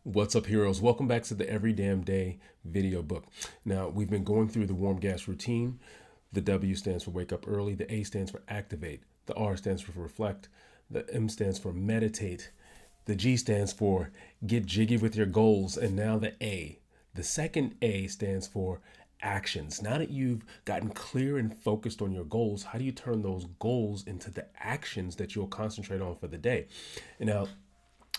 What's up, heroes? Welcome back to the Every.Damn.Day video book. Now, we've been going through the warm gas routine. The W stands for wake up early. The A stands for activate. The R stands for reflect. The M stands for meditate. The G stands for get jiggy with your goals. And now the A. The second A stands for actions. Now that you've gotten clear and focused on your goals, how do you turn those goals into the actions that you'll concentrate on for the day? And now,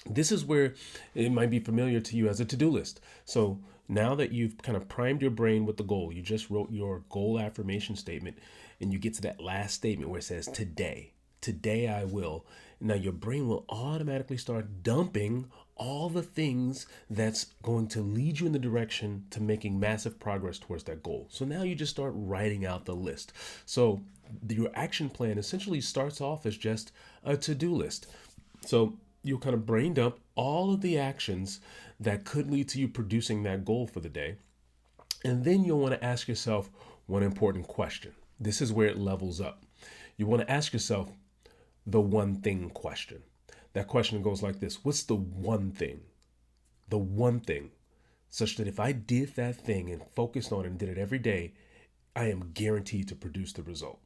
this is where it might be familiar to you as a to-do list. So now that you've kind of primed your brain with the goal, you just wrote your goal affirmation statement, and you get to that last statement where it says today I will. Now your brain will automatically start dumping all the things that's going to lead you in the direction to making massive progress towards that goal. So now you just start writing out the list. So your action plan essentially starts off as just a to-do list. So you'll kind of brain dump all of the actions that could lead to you producing that goal for the day. And then you'll want to ask yourself one important question. This is where it levels up. You want to ask yourself the one thing question. That question goes like this: what's the one thing? The one thing, such that if I did that thing and focused on it and did it every day, I am guaranteed to produce the result.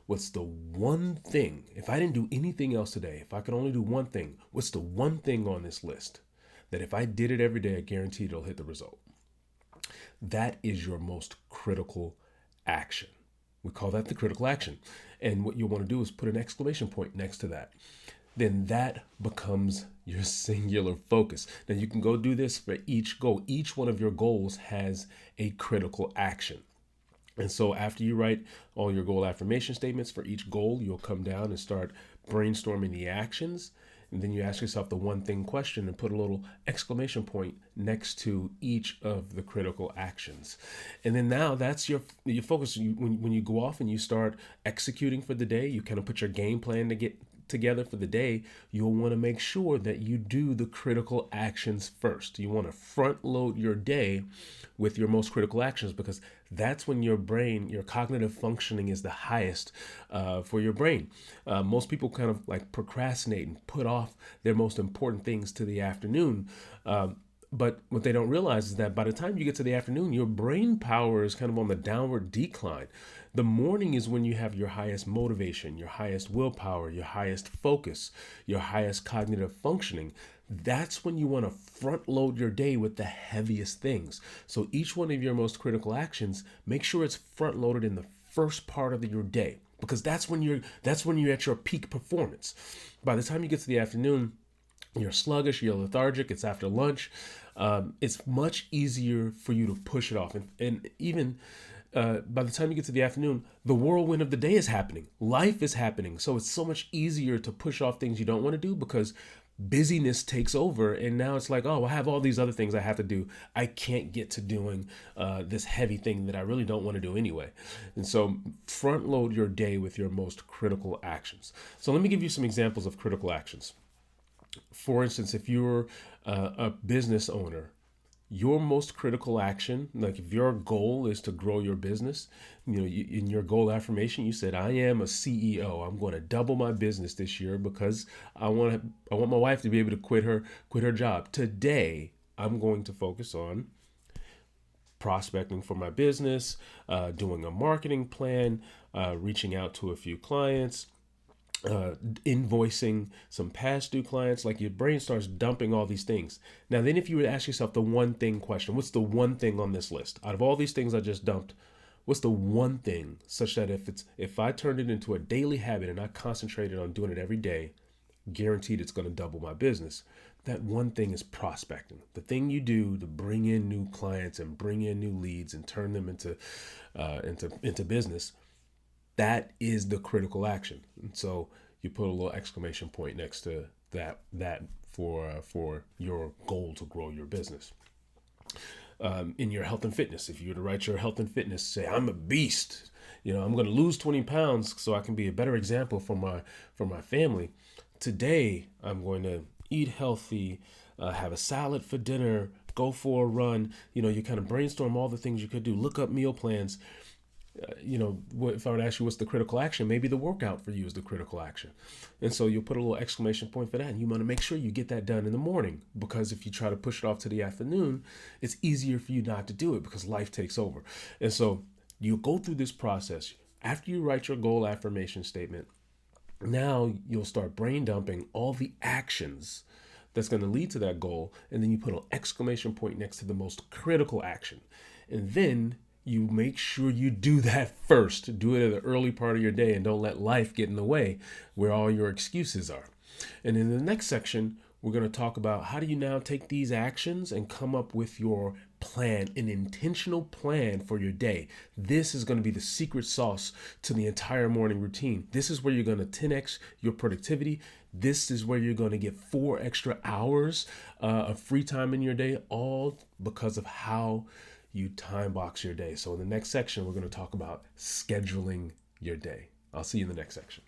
What's the one thing? If I didn't do anything else today, if I could only do one thing, what's the one thing on this list that if I did it every day, I guarantee it'll hit the result? That is your most critical action. We call that the critical action. And what you want to do is put an exclamation point next to that. Then that becomes your singular focus. Now you can go do this for each goal. Each one of your goals has a critical action. And so after you write all your goal affirmation statements for each goal, you'll come down and start brainstorming the actions. And then you ask yourself the one thing question and put a little exclamation point next to each of the critical actions. And then now that's your focus. When you go off and you start executing for the day, you kind of put your game plan to get together for the day. You'll want to make sure that you do the critical actions first. You want to front load your day with your most critical actions, because that's when your brain, your cognitive functioning is the highest for your brain. Most people kind of like procrastinate and put off their most important things to the afternoon. But what they don't realize is that by the time you get to the afternoon, your brain power is kind of on the downward decline. The morning is when you have your highest motivation, your highest willpower, your highest focus, your highest cognitive functioning. That's when you want to front load your day with the heaviest things. So each one of your most critical actions, make sure it's front loaded in the first part of your day, because that's when you're at your peak performance. By the time you get to the afternoon, you're sluggish, you're lethargic, it's after lunch. It's much easier for you to push it off. And even by the time you get to the afternoon, the whirlwind of the day is happening. Life is happening. So it's so much easier to push off things you don't want to do, because busyness takes over. And now it's like, oh, I have all these other things I have to do. I can't get to doing this heavy thing that I really don't want to do anyway. And so front load your day with your most critical actions. So let me give you some examples of critical actions. For instance, if you're a business owner, your most critical action, like if your goal is to grow your business, in your goal affirmation, you said, I am a CEO. I'm going to double my business this year because I want my wife to be able to quit her job. Today, I'm going to focus on prospecting for my business, doing a marketing plan, reaching out to a few clients, invoicing some past due clients. Like your brain starts dumping all these things. Now, then if you would ask yourself the one thing question, what's the one thing on this list? Out of all these things I just dumped, what's the one thing, such that if I turned it into a daily habit and I concentrated on doing it every day, guaranteed it's going to double my business. That one thing is prospecting. The thing you do to bring in new clients and bring in new leads and turn them into business. That is the critical action. And so you put a little exclamation point next to that for your goal to grow your business. In your health and fitness, if you were to write your health and fitness, say, I'm a beast. I'm going to lose 20 pounds so I can be a better example for my family. Today, I'm going to eat healthy, have a salad for dinner, go for a run. You kind of brainstorm all the things you could do, look up meal plans. If I would ask you what's the critical action, maybe the workout for you is the critical action. And so you'll put a little exclamation point for that. And you want to make sure you get that done in the morning, because if you try to push it off to the afternoon, it's easier for you not to do it because life takes over. And so you go through this process. After you write your goal affirmation statement, now you'll start brain dumping all the actions that's going to lead to that goal. And then you put an exclamation point next to the most critical action. And then you make sure you do that first. Do it at the early part of your day and don't let life get in the way where all your excuses are. And in the next section, we're going to talk about how do you now take these actions and come up with your plan, an intentional plan for your day. This is going to be the secret sauce to the entire morning routine. This is where you're going to 10x your productivity. This is where you're going to get 4 extra hours of free time in your day, all because of how you time box your day. So in the next section, we're going to talk about scheduling your day. I'll see you in the next section.